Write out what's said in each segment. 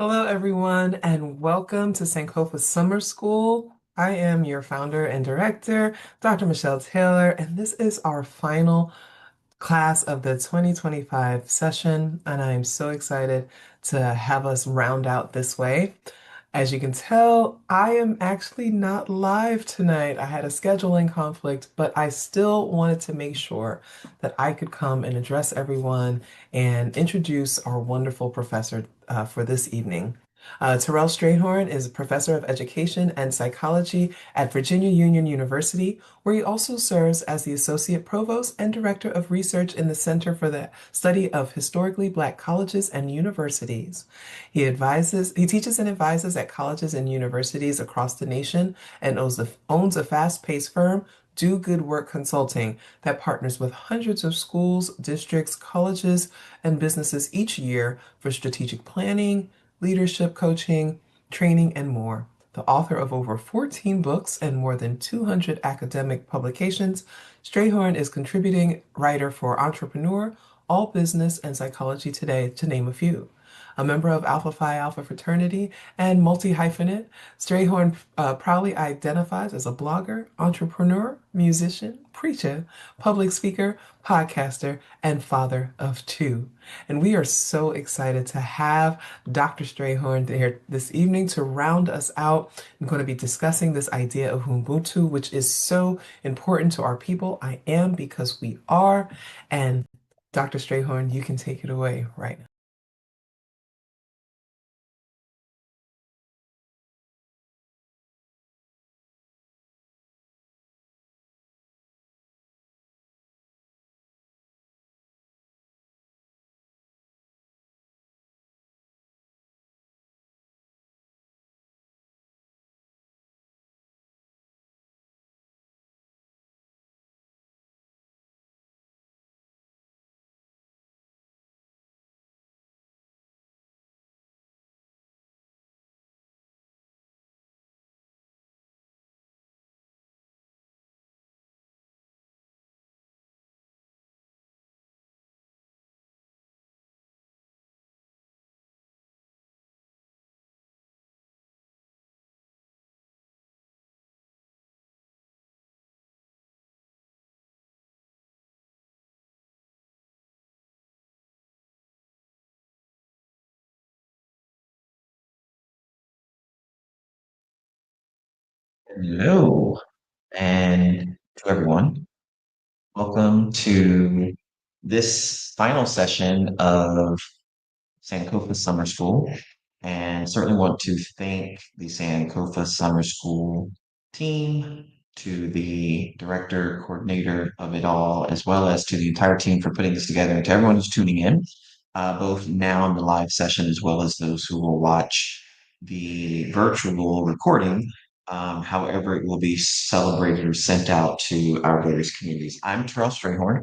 Hello, everyone, and welcome to Sankofa Summer School. I am your founder and director, Dr. Michelle Taylor, and this is our final class of the 2025 session, and I am so excited to have us round out this way. As you can tell, I am actually not live tonight. I had a scheduling conflict, but I still wanted to make sure that I could come and address everyone and introduce our wonderful professor for this evening. Terrell Strayhorn is a professor of education and psychology at Virginia Union University, where he also serves as the associate provost and director of research in the Center for the Study of Historically Black Colleges and Universities. He teaches and advises at colleges and universities across the nation and owns a fast-paced firm, Do Good Work Consulting, that partners with hundreds of schools, districts, colleges, and businesses each year for strategic planning, leadership coaching, training, and more. The author of over 14 books and more than 200 academic publications, Strayhorn is contributing writer for Entrepreneur, All Business, and Psychology Today, to name a few. A member of Alpha Phi Alpha fraternity and multi-hyphenate, Strayhorn proudly identifies as a blogger, entrepreneur, musician, preacher, public speaker, podcaster, and father of two. And we are so excited to have Dr. Strayhorn here this evening to round us out. I'm going to be discussing this idea of Ubuntu, which is so important to our people. I am because we are. And Dr. Strayhorn, you can take it away right now. Hello, and to everyone, welcome to this final session of Sankofa Summer School. And certainly want to thank the Sankofa Summer School team, to the director, coordinator of it all, as well as to the entire team for putting this together, and to everyone who's tuning in, both now in the live session as well as those who will watch the virtual recording. However, it will be celebrated or sent out to our various communities. I'm Terrell Strayhorn,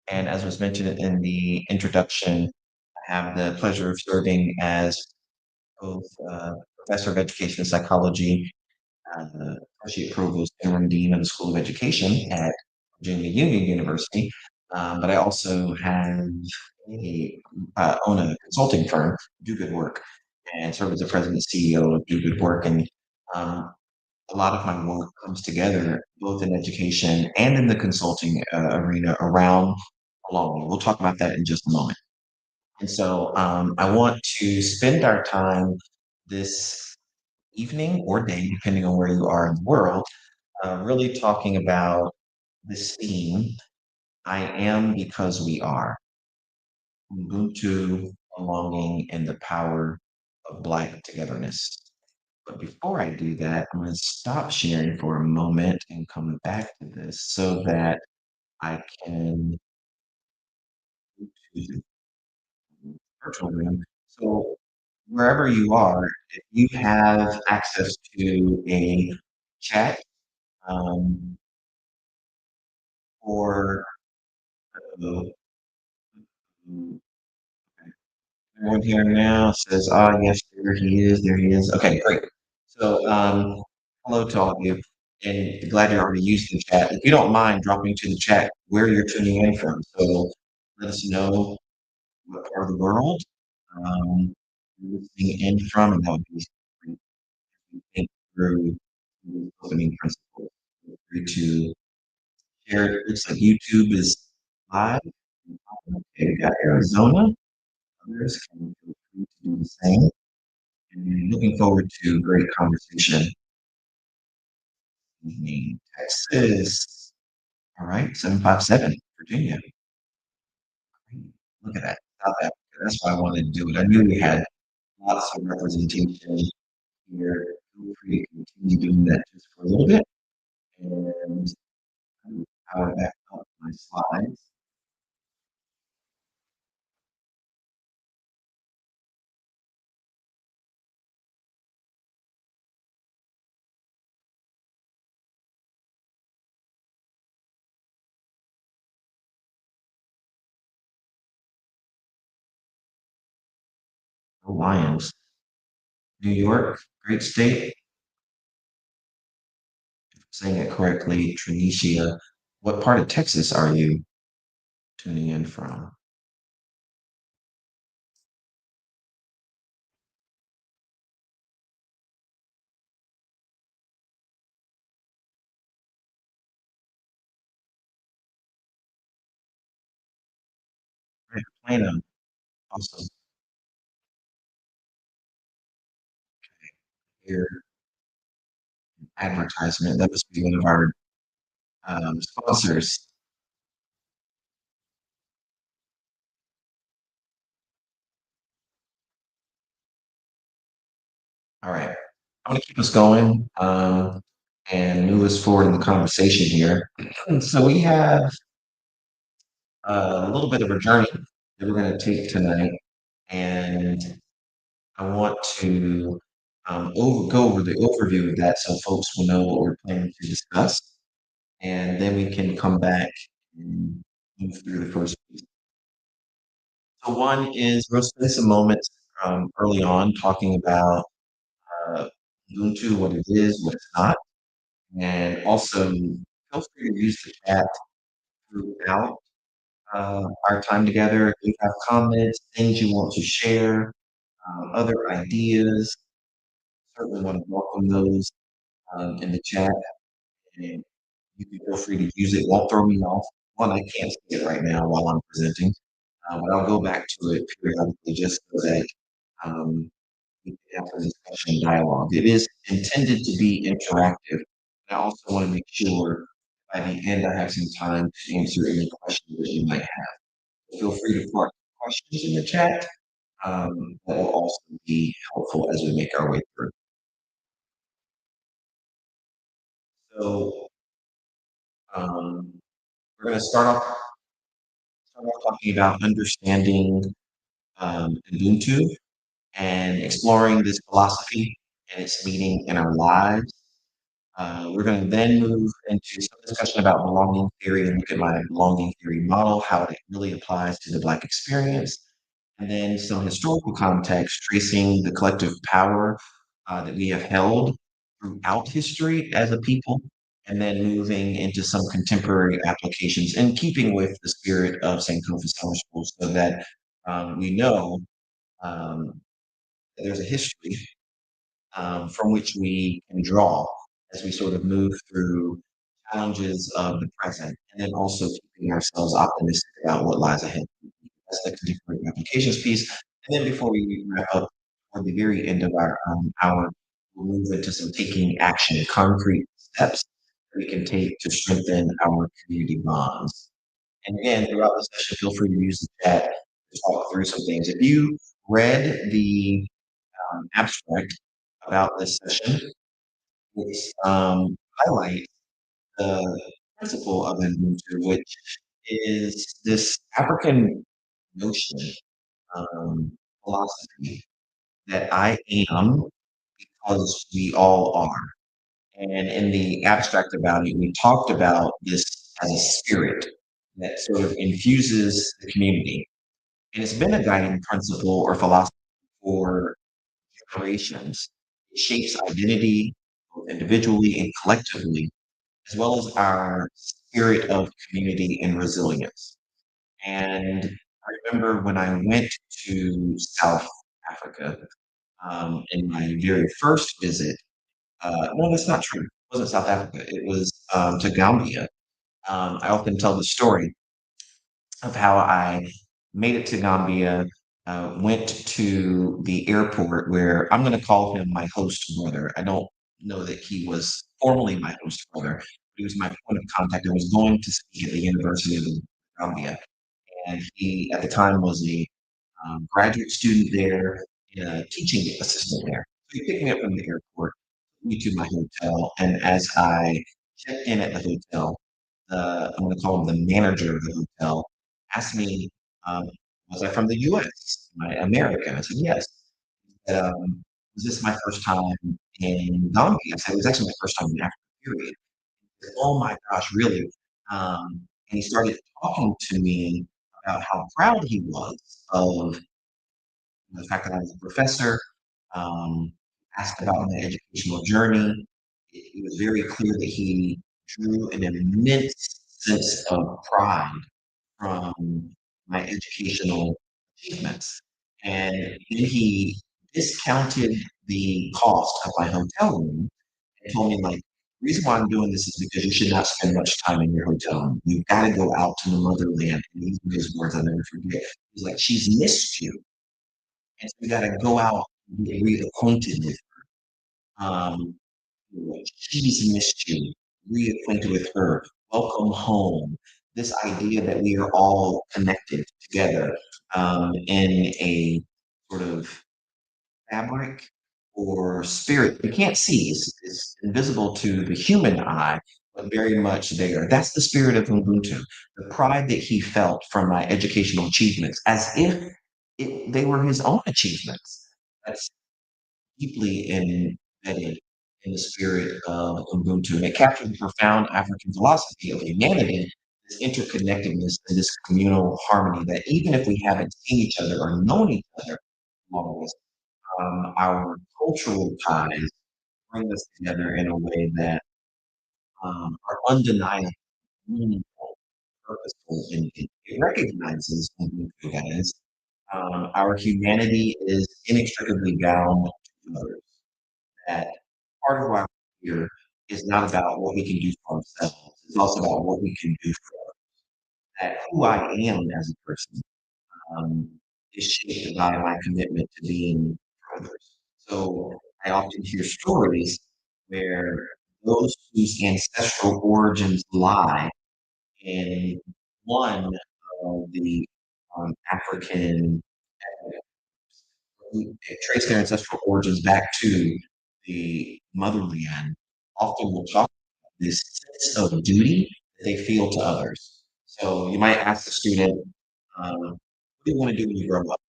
and as was mentioned in the introduction, I have the pleasure of serving as both professor of education and psychology, associate provost interim dean of the School of Education at Virginia Union University. But I also have a own a consulting firm, Do Good Work, and serve as the president and CEO of Do Good Work. And um, a lot of my work comes together both in education and in the consulting arena around belonging. We'll talk about that in just a moment. And so I want to spend our time this evening or day, depending on where you are in the world, really talking about this theme: I am because we are. Ubuntu, belonging, and the power of Black togetherness. But before I do that, I'm going to stop sharing for a moment and come back to this so that I can go to the virtual room. So wherever you are, if you have access to a chat, um, or everyone here now says, "Ah, yes, there he is. There he is." Okay, great. So, hello to all of you, and glad you're already using the chat. If you don't mind dropping to the chat where you're tuning in from, so let us know what part of the world. Um, listening in from, and that would be great to think through the opening principles. Feel free to share. It looks like YouTube is live. Okay, we got Arizona. Others can feel free to do the same. And looking forward to a great conversation. Evening, Texas. All right, 757, Virginia. Look at that. South Africa. That's why I wanted to do it. I knew we had lots of representation here. Feel free to continue doing that just for a little bit. And power back up my slides. The Lions. New York, great state. If I'm saying it correctly, Trinicia. What part of Texas are you tuning in from? Right, Plano. Awesome. Your advertisement. That must be one of our sponsors. All right. I'm going to keep us going and move us forward in the conversation here. So we have a little bit of a journey that we're going to take tonight, and I want to go over the overview of that so folks will know what we're planning to discuss, and then we can come back and move through the first piece. So one is we'll spend some moments early on talking about uh, Ubuntu, what it is, what it's not, and also feel free to use the chat throughout our time together. If you have comments, things you want to share, other ideas, certainly want to welcome those in the chat. And you can feel free to use it. Won't throw me off. One, I can't see it right now while I'm presenting, but I'll go back to it periodically just so that um, we can have a discussion dialogue. It is intended to be interactive. I also want to make sure by the end I have some time to answer any questions that you might have. Feel free to put questions in the chat. That will also be helpful as we make our way through. So we're going to start off talking about understanding Ubuntu and exploring this philosophy and its meaning in our lives. We're going to then move into some discussion about belonging theory and look at my belonging theory model, how it really applies to the Black experience, and then some historical context tracing the collective power that we have held throughout history as a people, and then moving into some contemporary applications in keeping with the spirit of Sankofa Summer School so that we know um, that there's a history from which we can draw as we sort of move through challenges of the present, and then also keeping ourselves optimistic about what lies ahead. That's the contemporary applications piece. And then before we wrap up, toward the very end of our hour, we'll move into some taking action, concrete steps that we can take to strengthen our community bonds. And again, throughout the session, feel free to use the chat to talk through some things. If you read the abstract about this session, which highlights the principle of Ubuntu, which is this African notion, philosophy that I am because we all are. And in the abstract about it, we talked about this as a spirit that sort of infuses the community. And it's been a guiding principle or philosophy for generations. It shapes identity, both individually and collectively, as well as our spirit of community and resilience. And I remember when I went to South Africa, in my very first visit. No, that's not true. It wasn't South Africa. It was to Gambia. I often tell the story of how I made it to Gambia, went to the airport where I'm going to call him my host brother. I don't know that he was formally my host brother, but he was my point of contact. I was going to speak at the University of Gambia, and he at the time was a graduate student there, a teaching assistant there. So he picked me up from the airport, took me to my hotel, and as I checked in at the hotel, I'm going to call him the manager of the hotel, asked me, um, was I from the US? Am I American? I said, yes. Was this my first time in Gambia? I said, it was actually my first time in Africa, period. He said, oh my gosh, really? And he started talking to me about how proud he was of the fact that I was a professor, um, asked about my educational journey. It was very clear that he drew an immense sense of pride from my educational achievements. And then he discounted the cost of my hotel room and told me, like, the reason why I'm doing this is because you should not spend much time in your hotel room. You've got to go out to the motherland. And these were his words I'll never forget. He's like, she's missed you. And so we got to go out and get reacquainted with her. She's missed you, reacquainted with her, welcome home. This idea that we are all connected together in a sort of fabric or spirit we can't see. It's invisible to the human eye, but very much there. That's the spirit of Ubuntu, the pride that he felt from my educational achievements, as if they were his own achievements. That's deeply embedded in the spirit of Ubuntu. And it captures the profound African philosophy of humanity, this interconnectedness and this communal harmony that even if we haven't seen each other or known each other long as our cultural ties bring us together in a way that are undeniable, meaningful, purposeful, and it recognizes Ubuntu as our humanity is inextricably bound to others. That part of why we're here is not about what we can do for ourselves. It's also about what we can do for others. That who I am as a person um, is shaped by my commitment to being for others. So I often hear stories where those whose ancestral origins lie in one of the African who trace their ancestral origins back to the motherland often will talk about this sense of duty that they feel to others. So you might ask the student, what do you want to do when you grow up?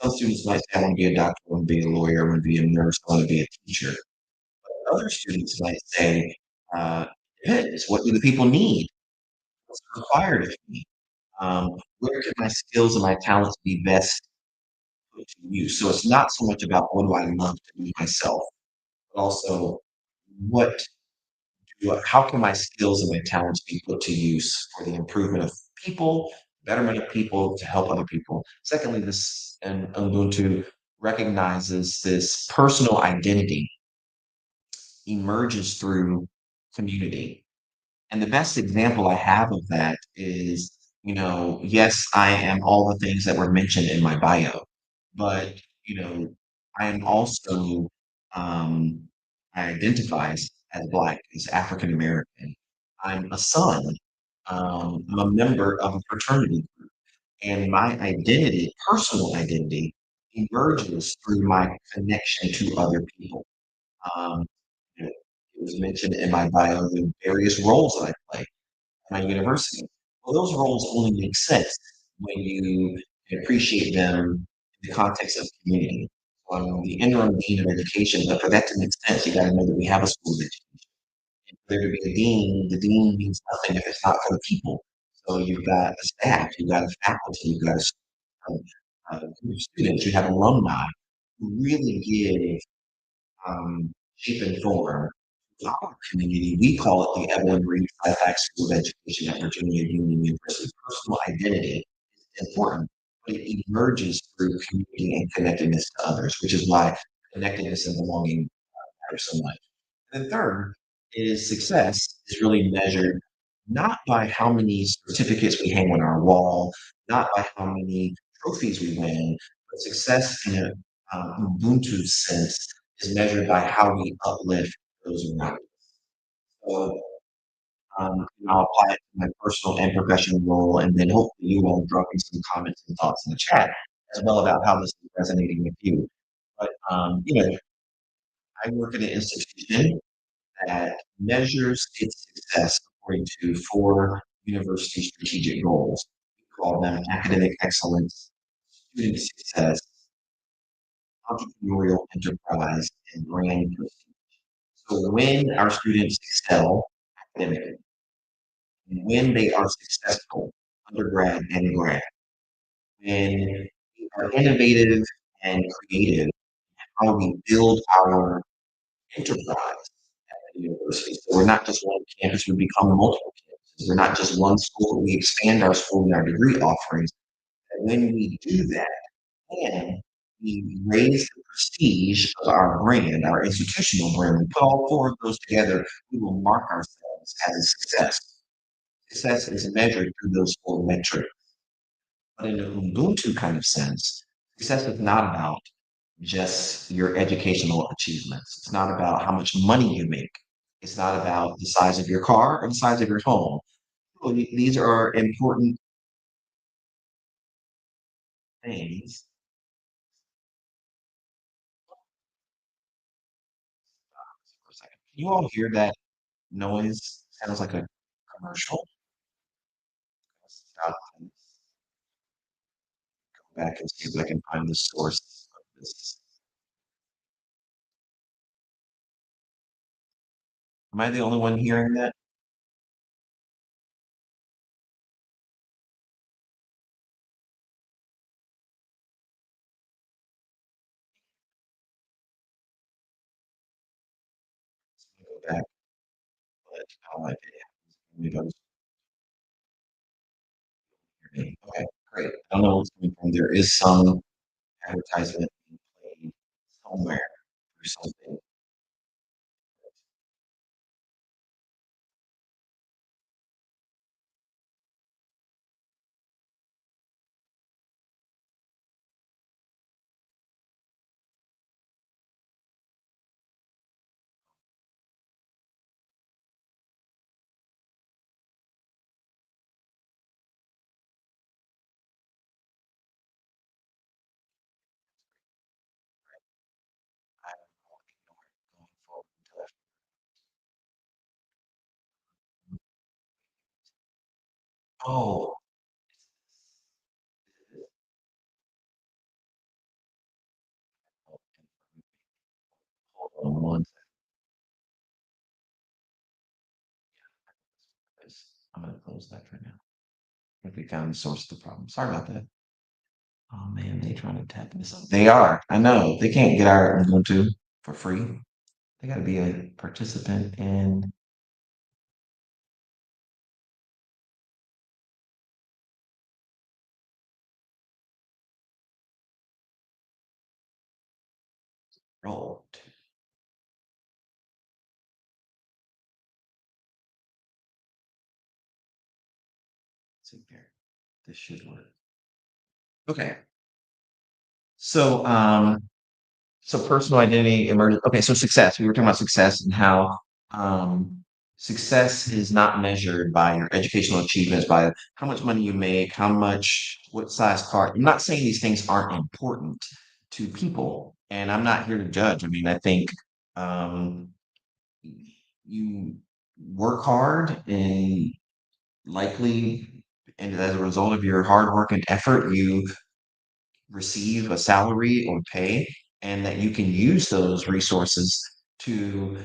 Some students might say, I want to be a doctor, I want to be a lawyer, I want to be a nurse, I want to be a teacher. But other students might say, uh, what do the people need? What's required of me? Where can my skills and my talents be best put to use? So it's not so much about what do I love to be myself, but also what how can my skills and my talents be put to use for the improvement of people, betterment of people, to help other people. Secondly, this and Ubuntu recognizes this personal identity emerges through community. And the best example I have of that is, yes, I am all the things that were mentioned in my bio, but, I am also, um, I identify as Black, as African American. I'm a son. I'm a member of a fraternity group, and my identity, personal identity, emerges through my connection to other people. Um, it was mentioned in my bio the various roles that I play my university. Well, those roles only make sense when you appreciate them in the context of community. So I'm the interim dean of education, but for that to make sense, you got to know that we have a school of education. And for there to be a dean, the dean means nothing if it's not for the people. So you've got a staff, you've got a faculty, you've got a group of students, you have alumni who really give shape and form our community. We call it the Evelyn Reed Fairfax School of Education at Virginia Union University. Personal identity is important, but it emerges through community and connectedness to others, which is why connectedness and belonging matter so much. And the third is success is really measured not by how many certificates we hang on our wall, not by how many trophies we win, but success in a Ubuntu sense is measured by how we uplift those around us. So I'll apply it to my personal and professional role, and then hopefully you all drop me some comments and thoughts in the chat as well about how this is resonating with you. But I work at an institution that measures its success according to four university strategic goals. We call them academic excellence, student success, entrepreneurial enterprise, and brand prestige. So when our students excel academically, and when they are successful, undergrad and grad, when we are innovative and creative, how we build our enterprise at the university. So we're not just one campus, we become multiple campuses. We're not just one school, but we expand our school and our degree offerings. And when we do that, and we raise the prestige of our brand, our institutional brand, we put all four of those together, we will mark ourselves as a success. Success is measured through those four metrics. But in an Ubuntu kind of sense, success is not about just your educational achievements. It's not about how much money you make. It's not about the size of your car or the size of your home. Well, these are important things. For a second. Can you all hear that noise? Sounds like a commercial. Stop and go back and see if I can find the source of this. Am I the only one hearing that? Let me go back, but it happens. Let me hear me. Okay, great. I don't know what's coming from. There is some advertisement being played somewhere or something. I don't know, ignore it going forward until I oh, hold on one second. I'm gonna close that for now. I think we found the source of the problem. Sorry about that. Oh man, they trying to tap this up. They are. I know. They can't get our Ubuntu for free. They gotta be a participant in roll. See here. This should work. Okay. So so personal identity emerges. Okay, so success. We were talking about success and how um, success is not measured by your educational achievements, by how much money you make, how much, what size car. I'm not saying these things aren't important to people, and I'm not here to judge. I mean, I think um, you work hard and likely, and as a result of your hard work and effort, you receive a salary or pay, and that you can use those resources to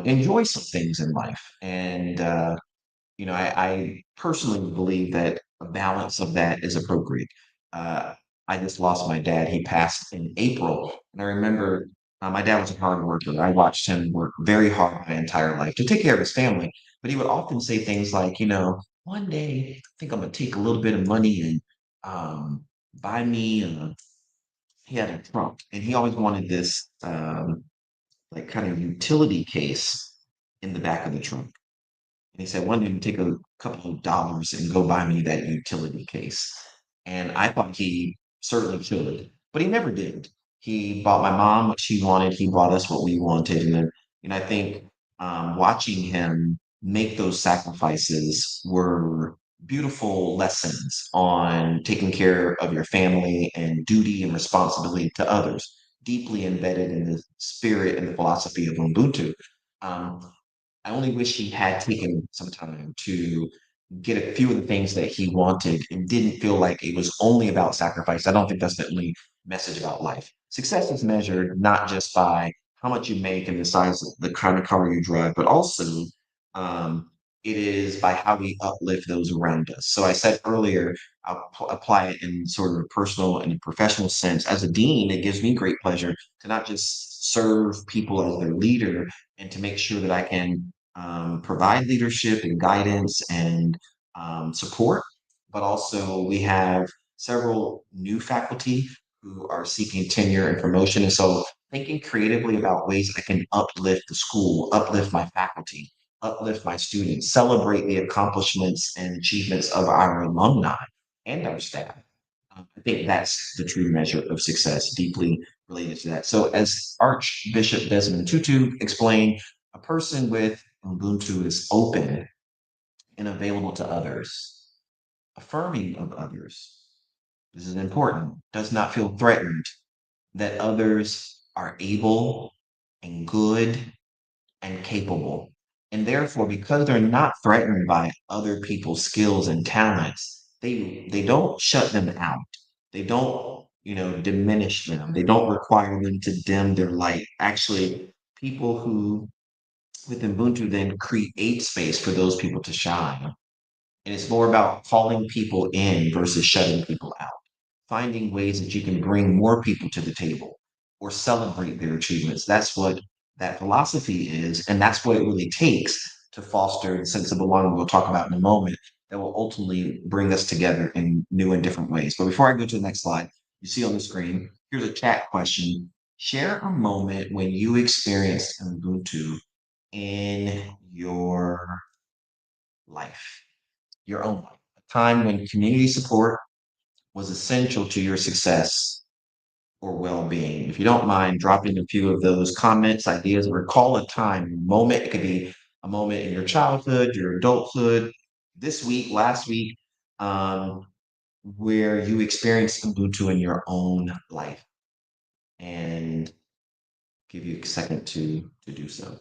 enjoy some things in life. And I personally believe that a balance of that is appropriate. Uh, I just lost my dad. He passed in April, and I remember my dad was a hard worker. I watched him work very hard my entire life to take care of his family. But he would often say things like, one day I think I'm gonna take a little bit of money and buy me he had a trunk, and he always wanted this like kind of utility case in the back of the trunk. And he said, "One day, take a couple of dollars and go buy me that utility case." And I thought he certainly should, but he never did. He bought my mom what she wanted. He bought us what we wanted, and I think watching him make those sacrifices were beautiful lessons on taking care of your family and duty and responsibility to others, deeply embedded in the spirit and the philosophy of Ubuntu. Um, I only wish he had taken some time to get a few of the things that he wanted and didn't feel like it was only about sacrifice. I don't think that's the only message about life. Success is measured not just by how much you make and the size of the kind of car you drive, but also um, it is by how we uplift those around us. So I said earlier, I'll apply it in sort of a personal and a professional sense. As a dean, it gives me great pleasure to not just serve people as their leader and to make sure that I can provide leadership and guidance and support, but also we have several new faculty who are seeking tenure and promotion. And so thinking creatively about ways I can uplift the school, uplift my faculty, uplift my students, celebrate the accomplishments and achievements of our alumni and our staff. I think that's the true measure of success, deeply related to that. So, as Archbishop Desmond Tutu explained, a person with Ubuntu is open and available to others, affirming of others. This is important, does not feel threatened that others are able and good and capable. And therefore, because they're not threatened by other people's skills and talents, they don't shut them out. They don't, diminish them. They don't require them to dim their light. Actually, people who with Ubuntu then create space for those people to shine. And it's more about calling people in versus shutting people out, finding ways that you can bring more people to the table or celebrate their achievements. That's what that philosophy is. And that's what it really takes to foster the sense of belonging we'll talk about in a moment that will ultimately bring us together in new and different ways. But before I go to the next slide, you see on the screen, here's a chat question. Share a moment when you experienced Ubuntu in your life, your own life, a time when community support was essential to your success or well-being. If you don't mind dropping a few of those comments, ideas, recall a time, moment. It could be a moment in your childhood, your adulthood, this week, last week, um, where you experienced Ubuntu in your own life, and give you a second to do so.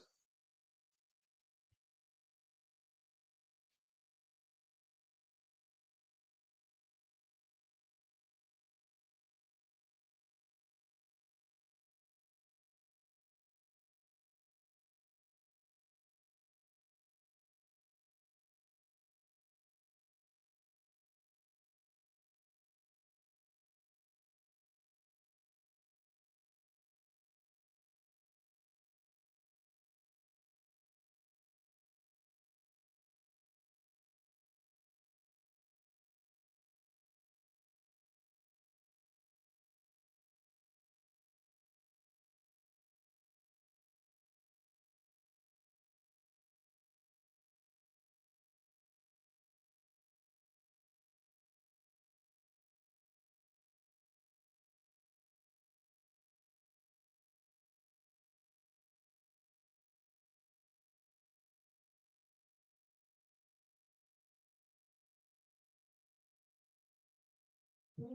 Let's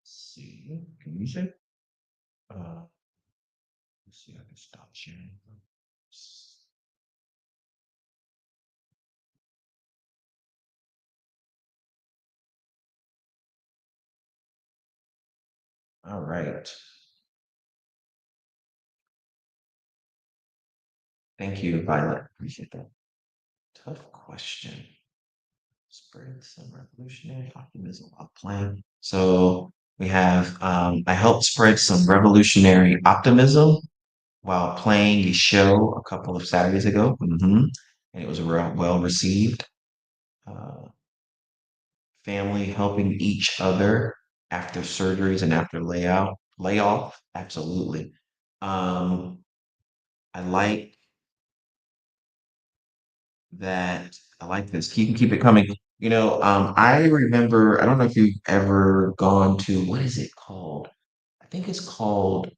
see, can you say? Let's see, I can stop sharing. All right. Thank you, Violet. Appreciate that. Tough question. Spread some revolutionary optimism while playing. So we have I helped spread some revolutionary optimism while playing a show a couple of Saturdays ago. And it was well received. Uh, Family helping each other after surgeries and after layout. Layoff, absolutely. Um, I like that. I like this. Keep it coming. I remember, I don't know if you've ever gone to, what is it called? I think it's called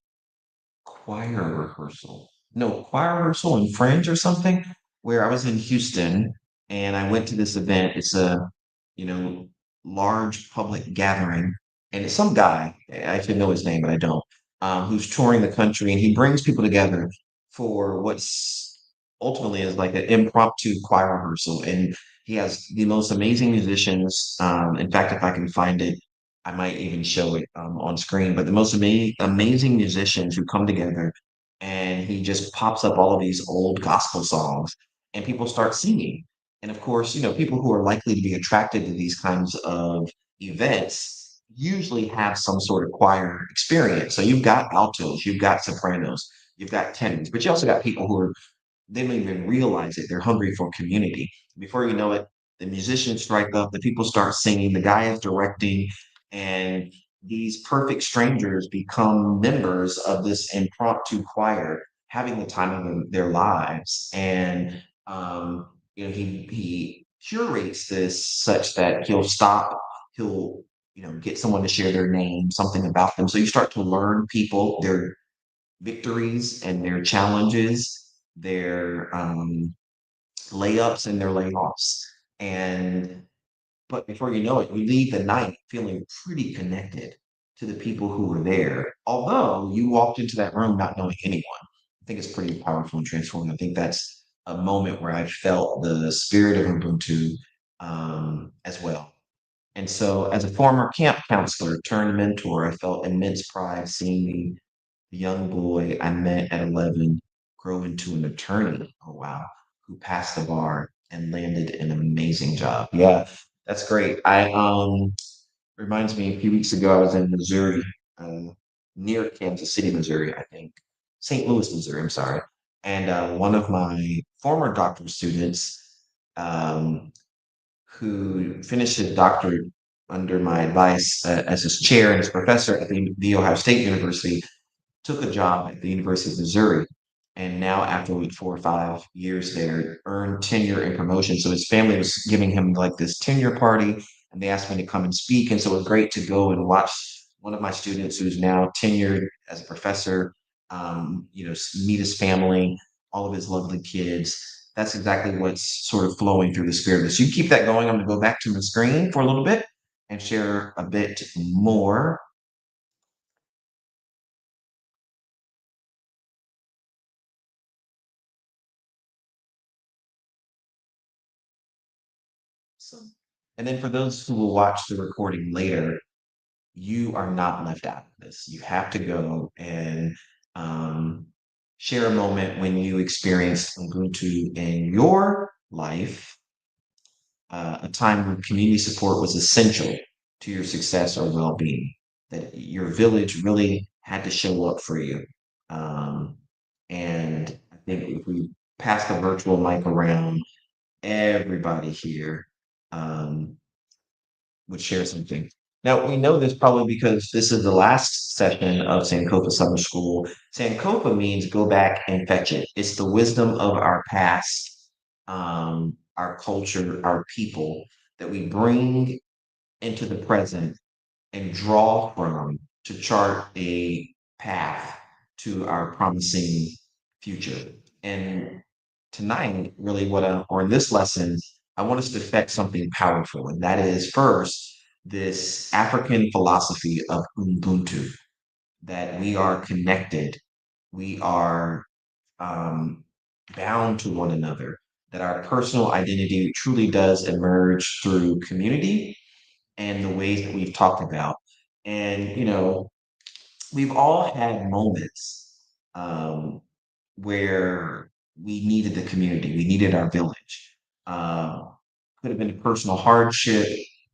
choir rehearsal. No, choir rehearsal in French or something, where I was in Houston and I went to this event. It's a, you know, large public gathering, and it's some guy, I should know his name, but I don't, who's touring the country, and he brings people together for what's ultimately is like an impromptu choir rehearsal. And he has the most amazing musicians. In fact, if I can find it, I might even show it on screen, but the most amazing musicians who come together, and he just pops up all of these old gospel songs and people start singing. And of course, people who are likely to be attracted to these kinds of events usually have some sort of choir experience. So you've got altos, you've got sopranos, you've got tenors, but you also got people who are they don't even realize it. They're hungry for community. Before you know it, the musicians strike up, the people start singing, the guy is directing, and these perfect strangers become members of this impromptu choir, having the time of their lives. And he curates this such that he'll stop, he'll get someone to share their name, something about them. So you start to learn people, their victories and their challenges, their layups and their layoffs. And but before you know it, you leave the night feeling pretty connected to the people who were there. Although you walked into that room not knowing anyone. I think it's pretty powerful and transformative. I think that's a moment where I felt the spirit of Ubuntu as well. And so, as a former camp counselor turned mentor, I felt immense pride seeing the young boy I met at 11 grow into an attorney. Oh, wow. Who passed the bar and landed an amazing job. Yeah, that's great. Reminds me a few weeks ago, I was in Missouri, uh, near Kansas City, Missouri, I think. St. Louis, Missouri, I'm sorry. And one of my former doctoral students, um, who finished his doctorate under my advice as his chair and his professor at the Ohio State University, took a job at the University of Missouri, and now after 4 or 5 years there, earned tenure and promotion. So his family was giving him like this tenure party, and they asked me to come and speak. And so it was great to go and watch one of my students who's now tenured as a professor, meet his family, all of his lovely kids. That's exactly what's sort of flowing through the spirit of this. You keep that going. I'm going to go back to my screen for a little bit and share a bit more. So, and then for those who will watch the recording later, you are not left out of this. You have to go and um, share a moment when you experienced Ubuntu in your life, a time when community support was essential to your success or well-being, that your village really had to show up for you. Um, and I think if we pass the virtual mic around, everybody here um, would share something. Now, we know this probably because this is the last session of Sankofa Summer School. Sankofa means go back and fetch it. It's the wisdom of our past, our culture, our people that we bring into the present and draw from to chart a path to our promising future. And tonight, really, or in this lesson, I want us to affect something powerful. And that is first, this African philosophy of Ubuntu, that we are connected, we are um, bound to one another, that our personal identity truly does emerge through community and the ways that we've talked about. And, we've all had moments um, where we needed the community, we needed our village. Could have been a personal hardship,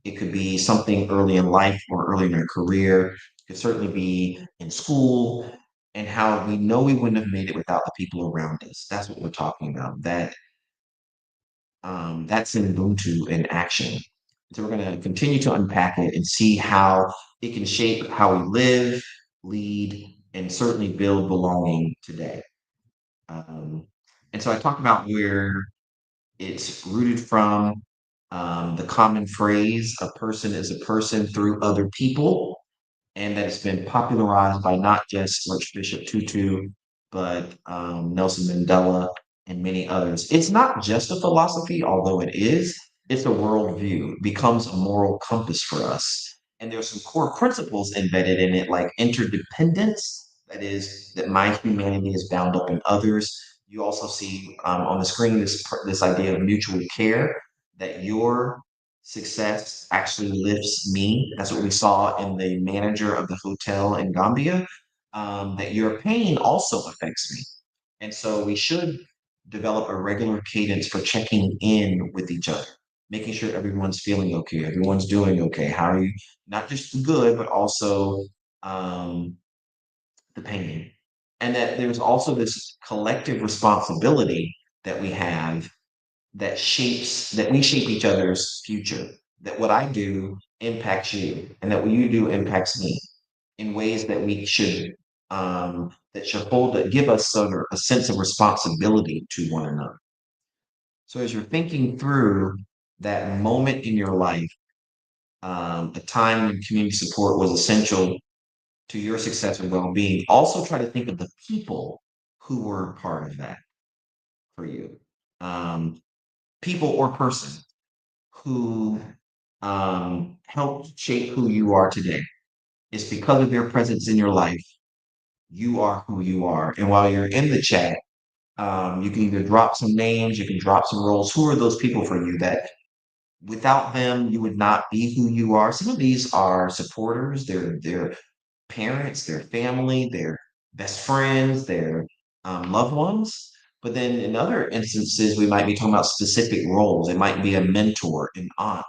it could be something early in life or early in our career, it could certainly be in school, and how we know we wouldn't have made it without the people around us. That's what we're talking about. That's in Ubuntu in action. So we're going to continue to unpack it and see how it can shape how we live, lead, and certainly build belonging today. Um, and so I talk about where it's rooted from the common phrase, a person is a person through other people, and that it's been popularized by not just Archbishop Tutu, but Nelson Mandela and many others. It's not just a philosophy, although it is. It's a worldview. It becomes a moral compass for us. And there's some core principles embedded in it, like interdependence. That is, that my humanity is bound up in others. You also see on the screen this idea of mutual care, that your success actually lifts me. That's what we saw in the manager of the hotel in Gambia. That your pain also affects me. And so we should develop a regular cadence for checking in with each other, making sure everyone's feeling okay, everyone's doing okay. How are you? Not just the good, but also um, the pain. And that there's also this collective responsibility that we have that we shape each other's future. That what I do impacts you, and that what you do impacts me in ways that we should that should hold that give us sort of a sense of responsibility to one another. So as you're thinking through that moment in your life, a time when community support was essential to your success and well-being, also try to think of the people who were part of that for you. Um, People or person who helped shape who you are today. It's because of their presence in your life, you are who you are. And while you're in the chat, you can either drop some names, you can drop some roles. Who are those people for you that without them, you would not be who you are? Some of these are supporters, they're parents, their family, their best friends, their loved ones. But then in other instances, we might be talking about specific roles. It might be a mentor, an aunt,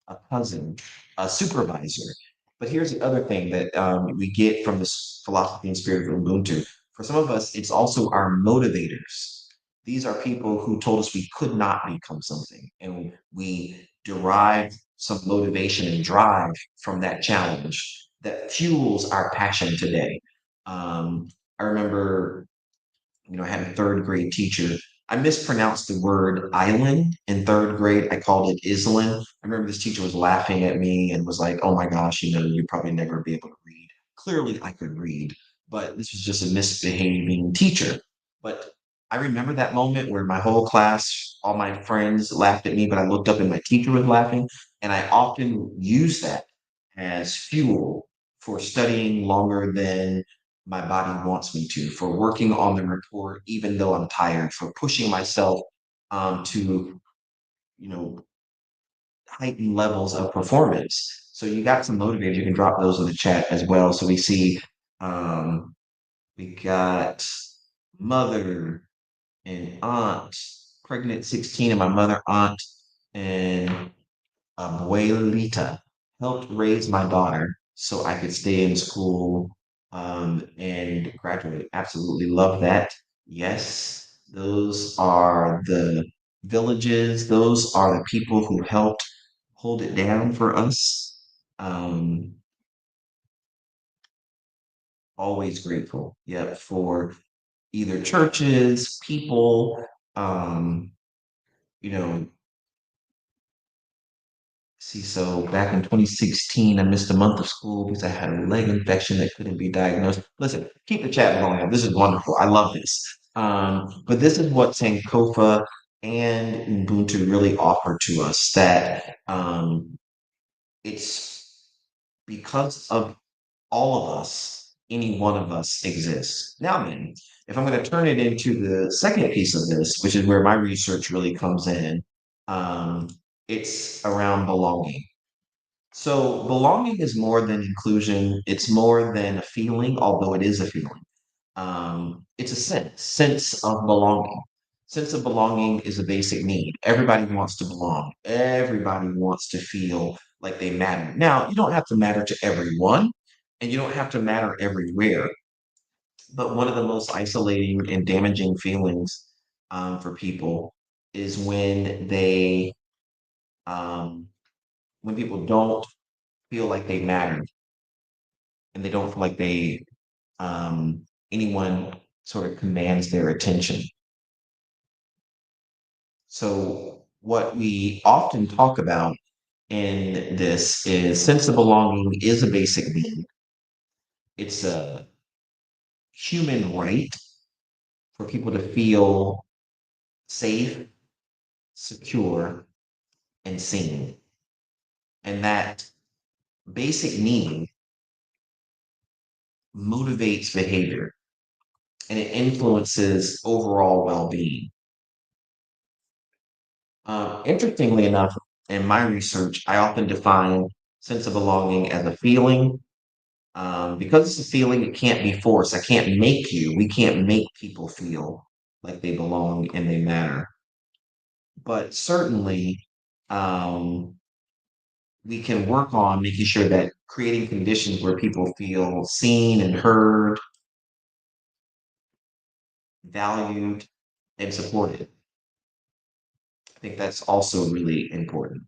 a cousin, a supervisor. But here's the other thing that we get from this philosophy and spirit of Ubuntu. For some of us, it's also our motivators. These are people who told us we could not become something, and we derive some motivation and drive from that challenge that fuels our passion today. I remember I had a third grade teacher. I mispronounced the word island in third grade. I called it island. I remember this teacher was laughing at me and was like, "Oh my gosh, you'd probably never be able to read." Clearly, I could read, but this was just a misbehaving teacher. But I remember that moment where my whole class, all my friends laughed at me, but I looked up and my teacher was laughing. And I often use that as fuel for studying longer than my body wants me to, for working on the report, even though I'm tired, for pushing myself to, you know, heightened levels of performance. So you got some motivators. You can drop those in the chat as well. So we see um, we got mother and aunt, pregnant 16, and my mother, aunt, and abuelita helped raise my daughter so I could stay in school and graduate. Absolutely love that. Yes, those are the villages, those are the people who helped hold it down for us. Um, Always grateful, yeah, for either churches, people, um, you know, see, so back in 2016, I missed a month of school because I had a leg infection that couldn't be diagnosed. Listen, keep the chat going. This is wonderful. I love this. But this is what Sankofa and Ubuntu really offer to us, that it's because of all of us, any one of us exists. Now then, if I'm going to turn it into the second piece of this, which is where my research really comes in, um, it's around belonging. So belonging is more than inclusion. It's more than a feeling, although it is a feeling. It's a sense of belonging. Sense of belonging is a basic need. Everybody wants to belong. Everybody wants to feel like they matter. Now, you don't have to matter to everyone, and you don't have to matter everywhere. But one of the most isolating and damaging feelings for people is um, when people don't feel like they matter and they don't feel like they anyone sort of commands their attention. So, what we often talk about in this is sense of belonging is a basic need. It's a human right for people to feel safe, secure, and seen. And that basic need motivates behavior and it influences overall well being. Interestingly enough, in my research, I often define sense of belonging as a feeling. Because it's a feeling, it can't be forced. We can't make people feel like they belong and they matter. But certainly, um, we can work on making sure that creating conditions where people feel seen and heard, valued, and supported. I think that's also really important.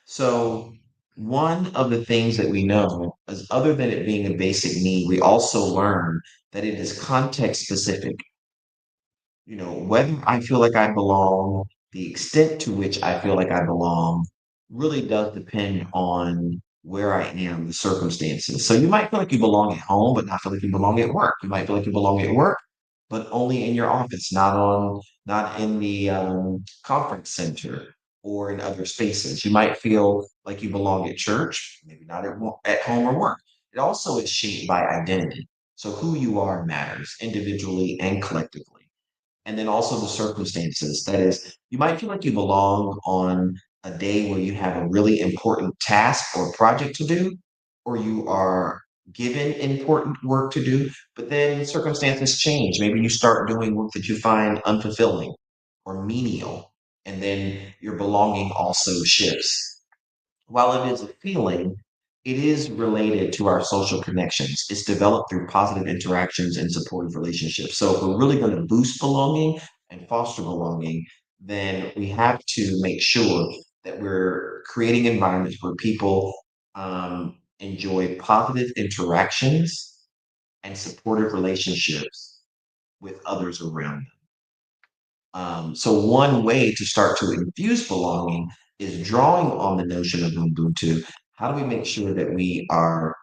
So, one of the things that we know is other than it being a basic need, we also learn that it is context specific. Whether I feel like I belong, the extent to which I feel like I belong really does depend on where I am, the circumstances. So you might feel like you belong at home, but not feel like you belong at work. You might feel like you belong at work, but only in your office, not in the conference center or in other spaces. You might feel like you belong at church, maybe not at home or work. It also is shaped by identity. So who you are matters individually and collectively, and then also the circumstances. That is, you might feel like you belong on a day where you have a really important task or project to do, or you are given important work to do, but then circumstances change. Maybe you start doing work that you find unfulfilling or menial, and then your belonging also shifts. While it is a feeling, it is related to our social connections. It's developed through positive interactions and supportive relationships. So, if we're really going to boost belonging and foster belonging, then we have to make sure that we're creating environments where people enjoy positive interactions and supportive relationships with others around them. So one way to start to infuse belonging is drawing on the notion of Ubuntu. How do we make sure that we are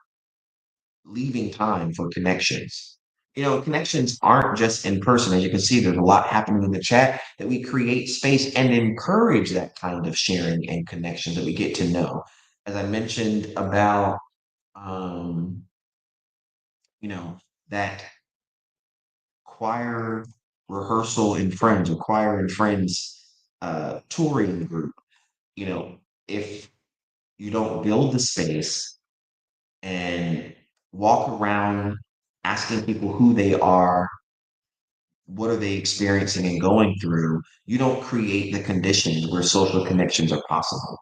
leaving time for connections? Connections aren't just in person. As you can see, there's a lot happening in the chat that we create space and encourage that kind of sharing and connection that we get to know. As I mentioned about, um, that choir rehearsal and friends or choir and friends touring group. you know, if you don't build the space and walk around asking people who they are, what are they experiencing and going through, you don't create the conditions where social connections are possible.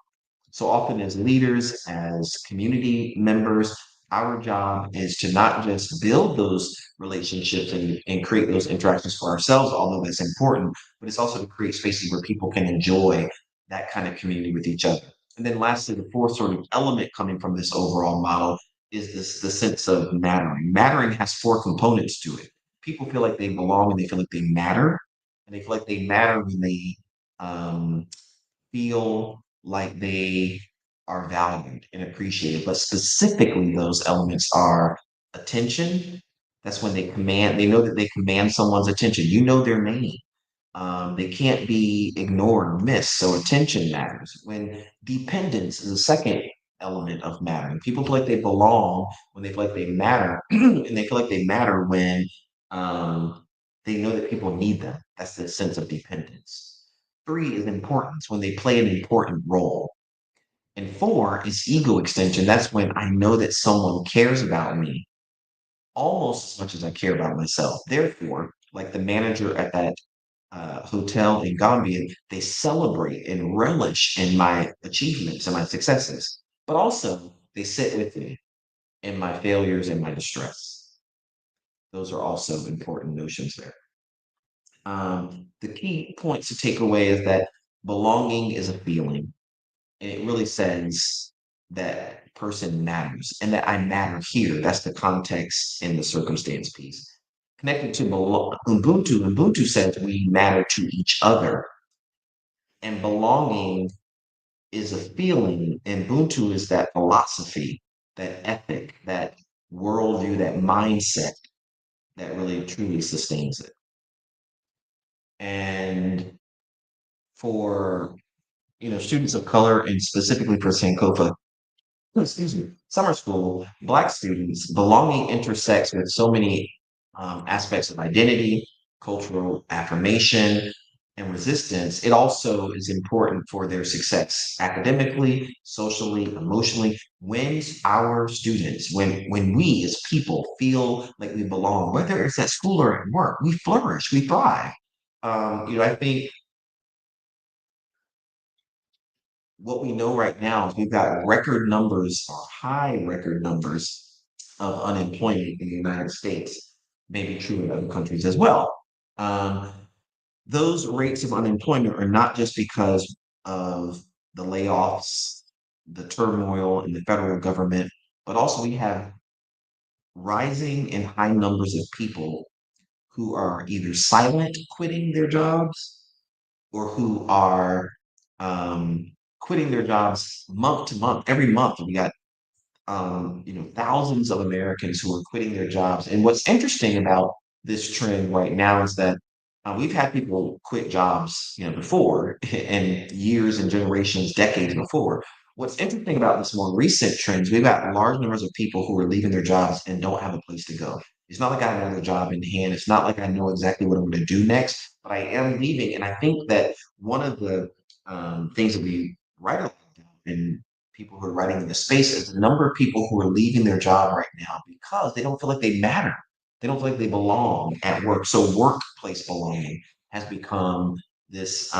So often, as leaders, as community members, our job is to not just build those relationships and create those interactions for ourselves, although that's important, but it's also to create spaces where people can enjoy that kind of community with each other. And then lastly, the fourth sort of element coming from this overall model is the sense of mattering. Mattering has four components to it. People feel like they belong and they feel like they matter, and they feel like they matter when they um, feel like they are valued and appreciated. But specifically, those elements are attention. That's when they know that they command someone's attention. You know their name. They can't be ignored or missed. So attention matters. When dependence is the second element of mattering. People feel like they belong when they feel like they matter, and they feel like they matter when um, they know that people need them. That's the sense of dependence. Three is importance, when they play an important role. And four is ego extension. That's when I know that someone cares about me almost as much as I care about myself. Therefore, like the manager at that hotel in Gambia, they celebrate and relish in my achievements and my successes, but also they sit with me in my failures and my distress. Those are also important notions there. The key points to take away is that belonging is a feeling, and it really says that person matters and that I matter here. That's the context and the circumstance piece. Connected to Ubuntu says we matter to each other. And belonging is a feeling, and Ubuntu is that philosophy, that ethic, that worldview, that mindset that really truly sustains it. And for students of color and specifically for Sankofa, excuse me, summer school, Black students, belonging intersects with so many aspects of identity, cultural affirmation, and resistance. It also is important for their success academically, socially, emotionally. When our students, when we as people feel like we belong, whether it's at school or at work, we flourish, we thrive. I think what we know right now is we've got record numbers or high record numbers of unemployment in the United States, maybe true in other countries as well. Um, those rates of unemployment are not just because of the layoffs, the turmoil in the federal government, but also we have rising and high numbers of people who are either silent quitting their jobs or who are um, quitting their jobs month to month. Every month, we got thousands of Americans who are quitting their jobs. And what's interesting about this trend right now is that we've had people quit jobs, before, and years and generations, decades before. What's interesting about this more recent trends, we've got large numbers of people who are leaving their jobs and don't have a place to go. It's not like I have another job in hand. It's not like I know exactly what I'm going to do next, but I am leaving. And I think that one of the things that we write about and people who are writing in the space is the number of people who are leaving their job right now because they don't feel like they matter. They don't feel like they belong at work. So workplace belonging has become this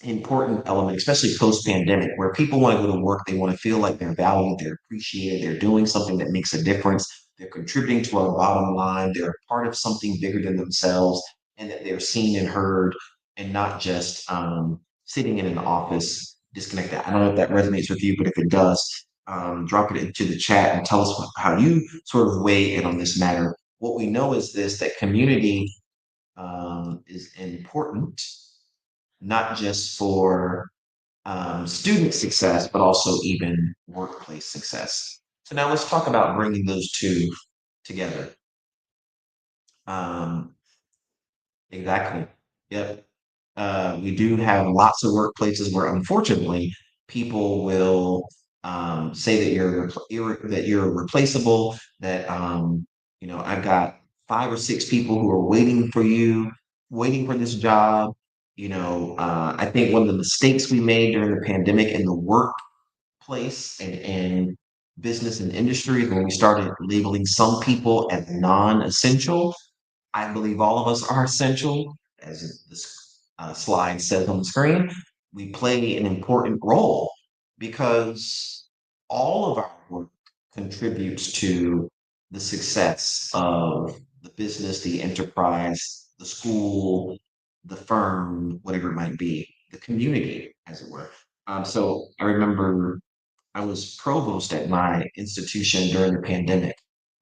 important element, especially post pandemic, where people want to go to work. They want to feel like they're valued, they're appreciated, they're doing something that makes a difference, they're contributing to our bottom line, they're a part of something bigger than themselves, and that they're seen and heard and not just sitting in an office disconnected. I don't know if that resonates with you, but if it does, drop it into the chat and tell us how you sort of weigh in on this matter. What we know is this that community is important not just for student success, but also even workplace success. So now let's talk about bringing those two together. Um, exactly. Yep. We do have lots of workplaces where, unfortunately, people will say that that you're replaceable. That I've got 5 or 6 people who are waiting for you, waiting for this job. I think one of the mistakes we made during the pandemic in the workplace and business and industry is when we started labeling some people as non-essential. I believe all of us are essential, as this slide says on the screen. We play an important role because all of our work contributes to the success of the business, the enterprise, the school, the firm, whatever it might be, the community, as it were. So I remember I was provost at my institution during the pandemic.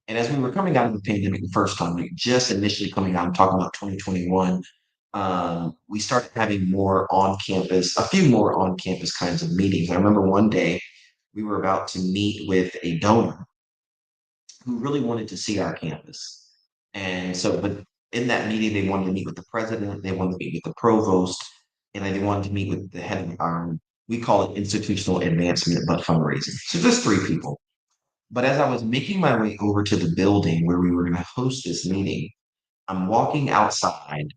And as we were coming out of the pandemic the first time, like just initially coming out, I'm talking about 2021, we started having more on campus, a few more on campus kinds of meetings. I remember one day we were about to meet with a donor who really wanted to see our campus. And so, but in that meeting, they wanted to meet with the president, they wanted to meet with the provost, and then they wanted to meet with the head of our, we call it institutional advancement, but fundraising. So just 3 people. But as I was making my way over to the building where we were going to host this meeting, I'm walking outside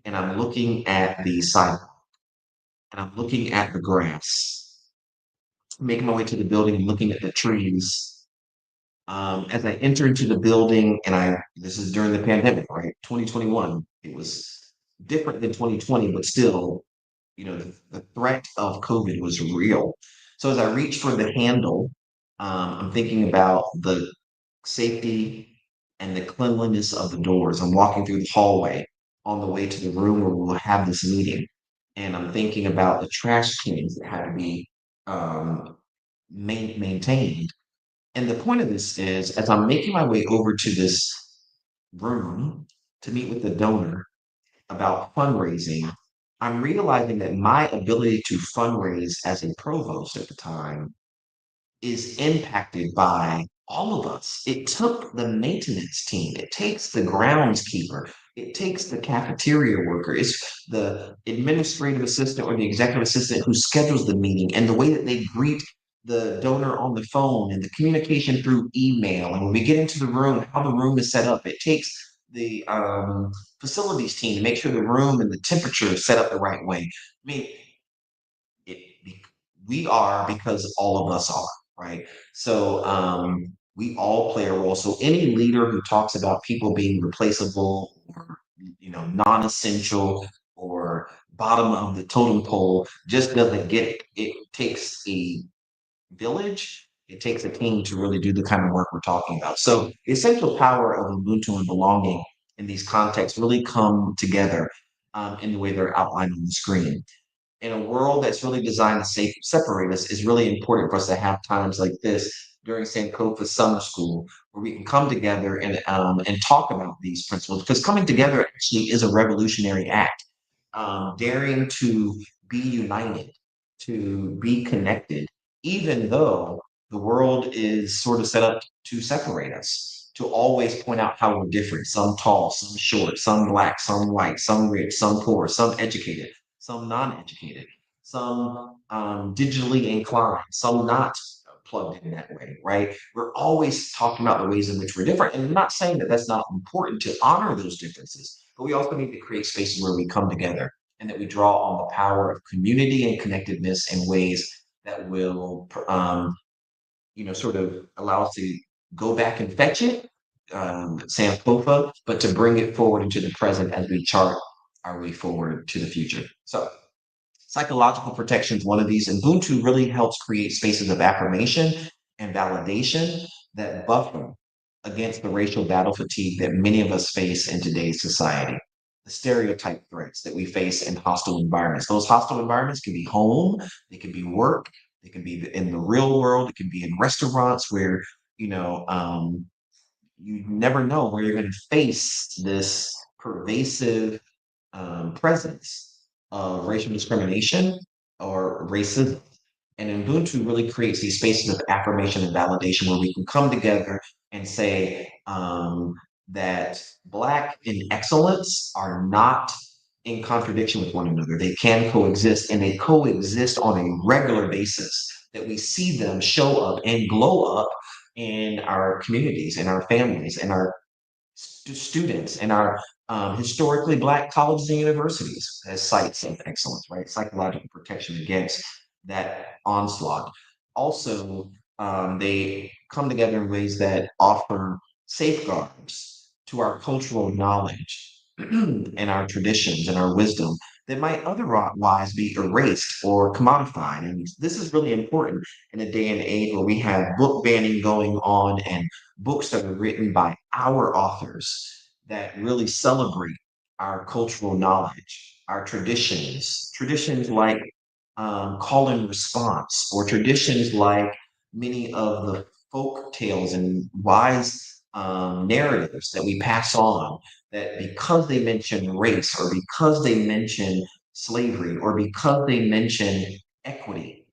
and I'm looking at the sidewalk and I'm looking at the grass, making my way to the building and looking at the trees. As I enter into the building, and this is during the pandemic, right? 2021, it was different than 2020, but still, the threat of COVID was real. So as I reach for the handle, I'm thinking about the safety and the cleanliness of the doors. I'm walking through the hallway on the way to the room where we'll have this meeting. And I'm thinking about the trash cans that had to be um, maintained. And the point of this is, as I'm making my way over to this room to meet with the donor about fundraising, I'm realizing that my ability to fundraise as a provost at the time is impacted by all of us. It took the maintenance team, it takes the groundskeeper, it takes the cafeteria worker, it's the administrative assistant or the executive assistant who schedules the meeting and the way that they greet the donor on the phone and the communication through email. And when we get into the room, how the room is set up, it takes the facilities team to make sure the room and the temperature is set up the right way. I mean, it, we are because all of us are, right? So we all play a role. So any leader who talks about people being replaceable or non-essential or bottom of the totem pole just doesn't get it. It takes a village. It takes a team to really do the kind of work we're talking about. So the essential power of Ubuntu and belonging in these contexts really come together in the way they're outlined on the screen in a world that's really designed to separate us is really important for us to have times like this during Sankofa Summer School where we can come together and talk about these principles because coming together actually is a revolutionary act. Daring to be united, to be connected, even though the world is sort of set up to separate us, to always point out how we're different, some tall, some short, some black, some white, some rich, some poor, some educated, some non-educated, some digitally inclined, some not plugged in that way, right? We're always talking about the ways in which we're different. And I'm not saying that that's not important to honor those differences, but we also need to create spaces where we come together and that we draw on the power of community and connectedness in ways that will, sort of allow us to go back and fetch it, Sankofa, but to bring it forward into the present as we chart our way forward to the future. So psychological protection is one of these. Ubuntu really helps create spaces of affirmation and validation that buffer against the racial battle fatigue that many of us face in today's society. The stereotype threats that we face in hostile environments. Those hostile environments can be home, they can be work, they can be in the real world, it can be in restaurants where, you know, um, you never know where you're going to face this pervasive presence of racial discrimination or racism. And Ubuntu really creates these spaces of affirmation and validation where we can come together and say that Black and excellence are not in contradiction with one another. They can coexist and they coexist on a regular basis, that we see them show up and glow up in our communities, in our families, in our students in our historically Black colleges and universities as sites of excellence, right? Psychological protection against that onslaught. Also, they come together in ways that offer safeguards to our cultural knowledge and our traditions and our wisdom that might otherwise be erased or commodified. And this is really important in a day and age where we have book banning going on and books that are written by our authors that really celebrate our cultural knowledge, our traditions like call and response, or traditions like many of the folk tales and wise narratives that we pass on, that because they mention race or because they mention slavery or because they mention equity,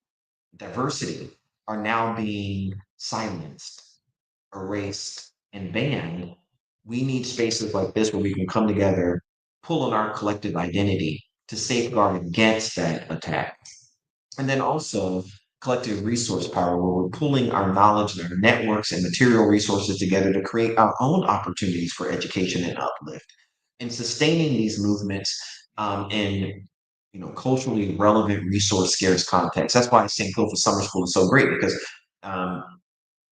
diversity, are now being silenced, erased, and banned. We need spaces like this where we can come together, pull on our collective identity to safeguard against that attack. And then also collective resource power, where we're pulling our knowledge and our networks and material resources together to create our own opportunities for education and uplift. And sustaining these movements in culturally relevant, resource scarce contexts. That's why Sankofa Summer School is so great because um,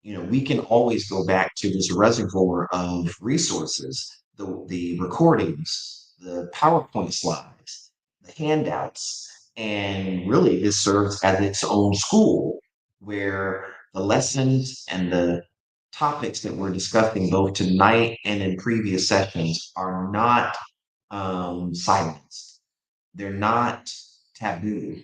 we can always go back to this reservoir of resources, the recordings, the PowerPoint slides, the handouts, and really this serves as its own school where the lessons and the topics that we're discussing both tonight and in previous sessions are not silenced. They're not taboo,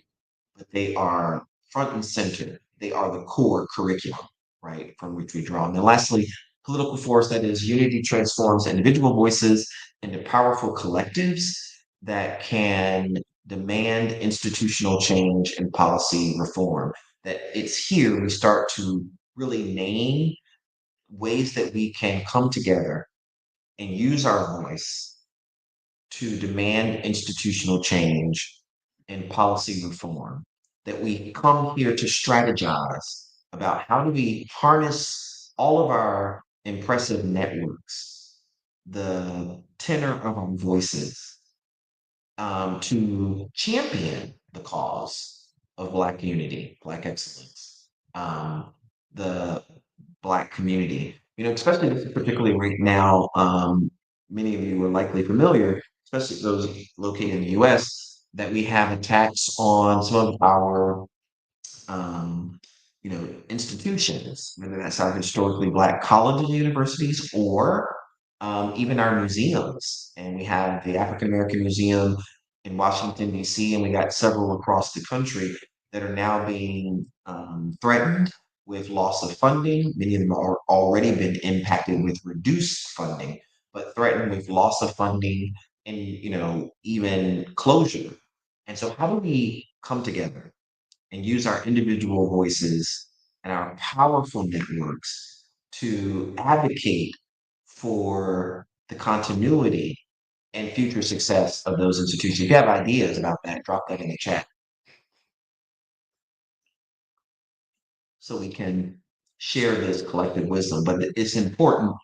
but they are front and center they are the core curriculum, right, from which we draw. And then lastly, political force, that is, unity transforms individual voices into powerful collectives that can demand institutional change and policy reform. That it's here we start to really name ways that we can come together and use our voice to demand institutional change and policy reform, that we come here to strategize about how do we harness all of our impressive networks, the tenor of our voices, to champion the cause of Black unity, Black excellence, the Black community. You know, especially particularly right now, many of you are likely familiar, especially those located in the US, that we have attacks on some of our um, institutions, whether that's our historically Black colleges and universities or even our museums. And we have the African American Museum in Washington, D.C., and we got several across the country that are now being threatened with loss of funding. Many of them are already been impacted with reduced funding, but threatened with loss of funding and even closure. And so, how do we come together and use our individual voices and our powerful networks to advocate for the continuity and future success of those institutions? If you have ideas about that, drop that in the chat so we can share this collective wisdom. But it's important,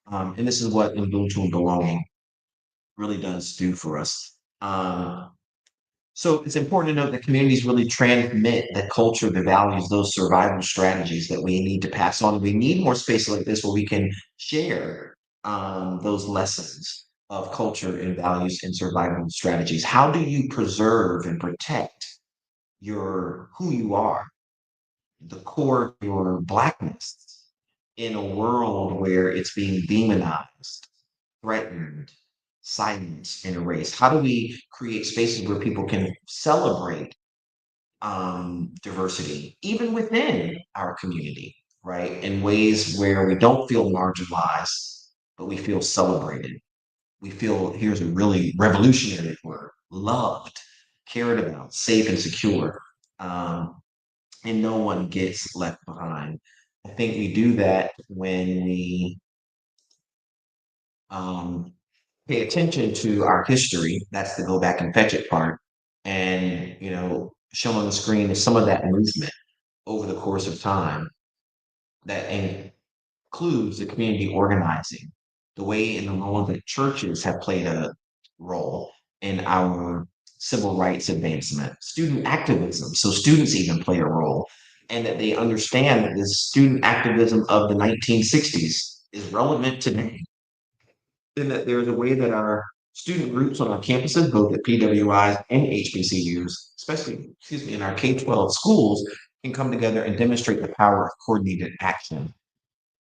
and this is what Ubuntu and belonging really does do for us. So it's important to note that communities really transmit the culture, the values, those survival strategies that we need to pass on. We need more space like this where we can share those lessons of culture and values and survival strategies. How do you preserve and protect your who you are, the core of your Blackness, in a world where it's being demonized, threatened, silenced, and erased? How do we create spaces where people can celebrate diversity, even within our community, right? In ways where we don't feel marginalized, but we feel celebrated. We feel, here's a really revolutionary word, loved, cared about, safe and secure. Um, and no one gets left behind. I think we do that when we um, pay attention to our history. That's the go back and fetch it part. And, shown on the screen is some of that movement over the course of time that includes the community organizing, the way and the role that churches have played a role in our civil rights advancement, student activism. So students even play a role, and that they understand that this student activism of the 1960s is relevant today, and that there's a way that our student groups on our campuses, both at PWIs and HBCUs, especially, excuse me, in our K-12 schools, can come together and demonstrate the power of coordinated action,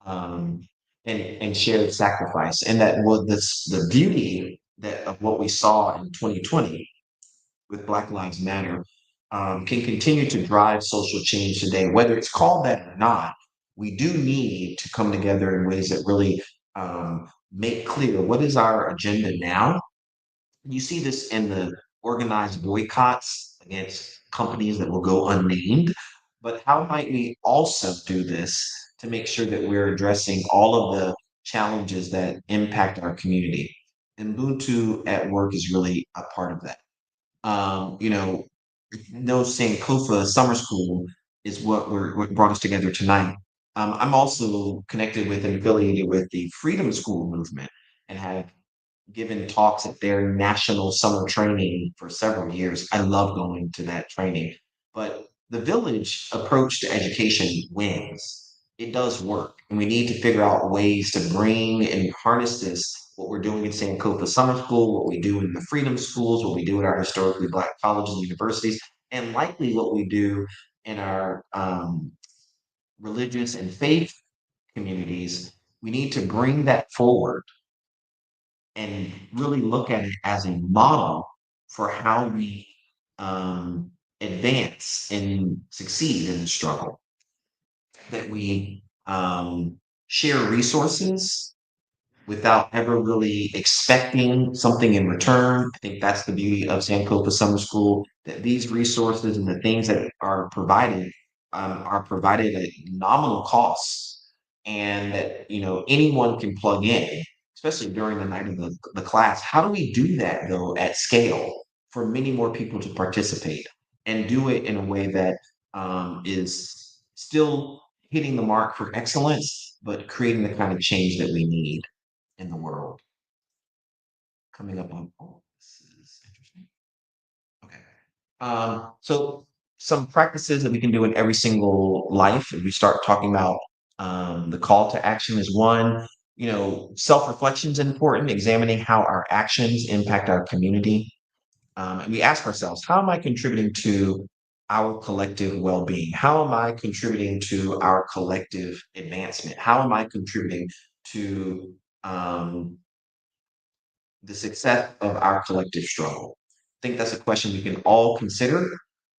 um, and shared sacrifice. And that was the beauty that of what we saw in 2020 with Black Lives Matter, can continue to drive social change today, whether it's called that or not. We do need to come together in ways that really make clear what is our agenda now. You see this in the organized boycotts against companies that will go unnamed, but how might we also do this to make sure that we're addressing all of the challenges that impact our community? Ubuntu at work is really a part of that. Um, you know, no Sankofa Summer School is what brought us together tonight. I'm also connected with and affiliated with the Freedom School movement and have given talks at their national summer training for several years. I love going to that training. But the village approach to education wins. It does work. And we need to figure out ways to bring and harness this, what we're doing in Sankofa Summer School, what we do in the Freedom Schools, what we do in our historically Black colleges and universities, and likely what we do in our religious and faith communities. We need to bring that forward and really look at it as a model for how we um, advance and succeed in the struggle. that we share resources without ever really expecting something in return. I think that's the beauty of Sankofa Summer School, that these resources and the things that are provided at nominal costs, and that anyone can plug in, especially during the night of the class. How do we do that though at scale for many more people to participate and do it in a way that is still hitting the mark for excellence, but creating the kind of change that we need in the world? Coming up on, oh, this is interesting. Okay. So some practices that we can do in every single life, if we start talking about the call to action is one. Self-reflection is important, examining how our actions impact our community. And we ask ourselves, how am I contributing to our collective well-being? How am I contributing to our collective advancement? How am I contributing to the success of our collective struggle? I think that's a question we can all consider,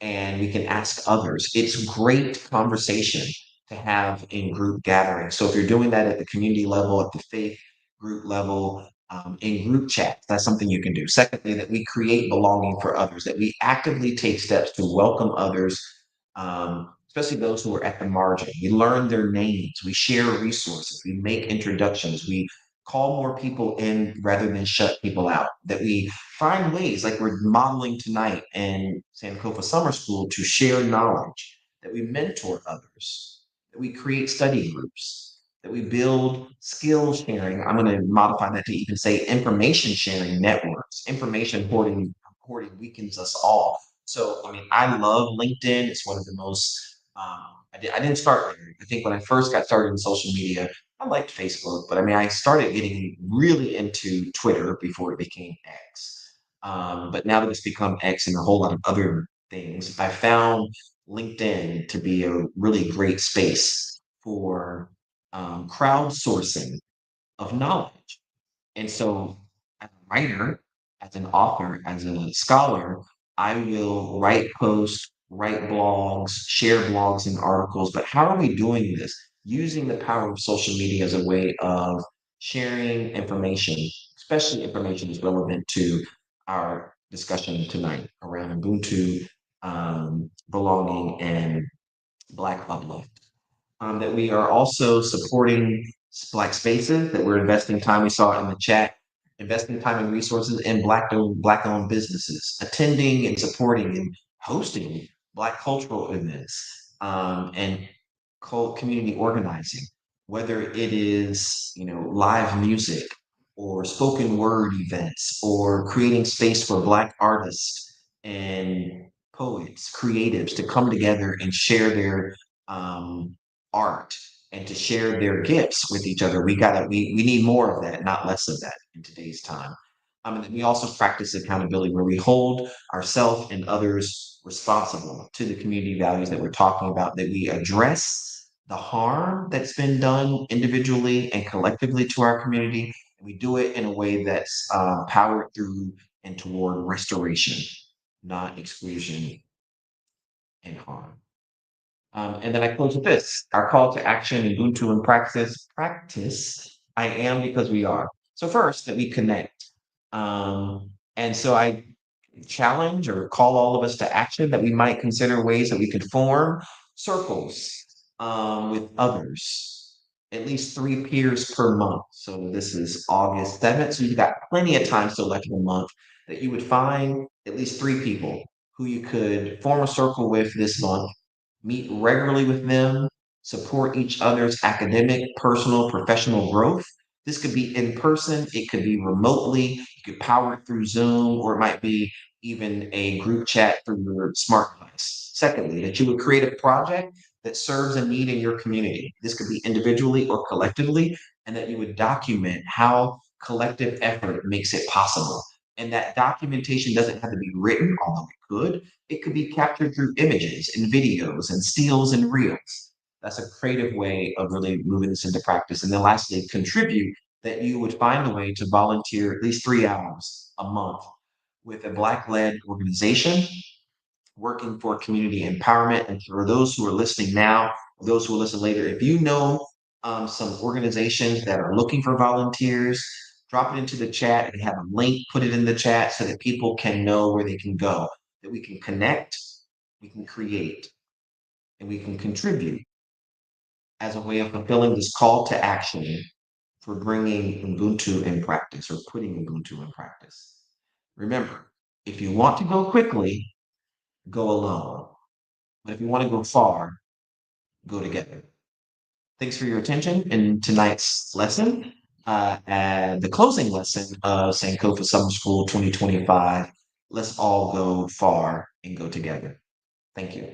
and we can ask others. It's great conversation to have in group gatherings. So if you're doing that at the community level, at the faith group level, in group chat, that's something you can do. Secondly, that we create belonging for others, that we actively take steps to welcome others, especially those who are at the margin. We learn their names, we share resources, we make introductions, we call more people in rather than shut people out, that we find ways like we're modeling tonight in Sankofa Summer School to share knowledge, that we mentor others, that we create study groups, that we build skill sharing. I'm going to modify that to even say information sharing networks. Information hoarding weakens us all. So, I mean, I love LinkedIn. It's one of the most, I didn't start there. I think when I first got started in social media, I liked Facebook, but I mean, I started getting really into Twitter before it became X. But now that it's become X and a whole lot of other things, I found LinkedIn to be a really great space for crowdsourcing of knowledge. And so, as a writer, as an author, as a scholar, I will write posts, write blogs, share blogs and articles. But how are we doing this? Using the power of social media as a way of sharing information, especially information that's relevant to our discussion tonight around Ubuntu, belonging, and Black uplift. That we are also supporting Black spaces, that we're investing time, we saw it in the chat, investing time and resources in Black-owned businesses, attending and supporting and hosting Black cultural events, and community organizing, whether it is live music or spoken word events or creating space for Black artists and poets, creatives to come together and share their art and to share their gifts with each other. We need more of that, not less of that in today's time. And then we also practice accountability, where we hold ourselves and others responsible to the community values that we're talking about, that we address the harm that's been done individually and collectively to our community. And we do it in a way that's powered through and toward restoration, not exclusion and harm. And then I close with this: our call to action, Ubuntu and practice. Practice, I am because we are. So first, that we connect. And so I challenge or call all of us to action, that we might consider ways that we could form circles with others, at least 3 peers per month. So this is August 7th. So you've got plenty of time still left in the month, that you would find at least 3 people who you could form a circle with this month, meet regularly with them, support each other's academic, personal, professional growth. This could be in person, it could be remotely, you could power it through Zoom, or it might be even a group chat through your smart device. Secondly, that you would create a project that serves a need in your community. This could be individually or collectively, and that you would document how collective effort makes it possible. And that documentation doesn't have to be written, although it could. It could be captured through images and videos and stills and reels. That's a creative way of really moving this into practice. And then lastly, contribute, that you would find a way to volunteer at least 3 hours a month with a Black led organization working for community empowerment. And for those who are listening now, or those who will listen later, if you know some organizations that are looking for volunteers, drop it into the chat and have a link, put it in the chat so that people can know where they can go, that we can connect, we can create, and we can contribute as a way of fulfilling this call to action for bringing Ubuntu in practice or putting Ubuntu in practice. Remember, if you want to go quickly, go alone. But if you want to go far, go together. Thanks for your attention in tonight's lesson and the closing lesson of Sankofa Summer School 2025. Let's all go far and go together. Thank you.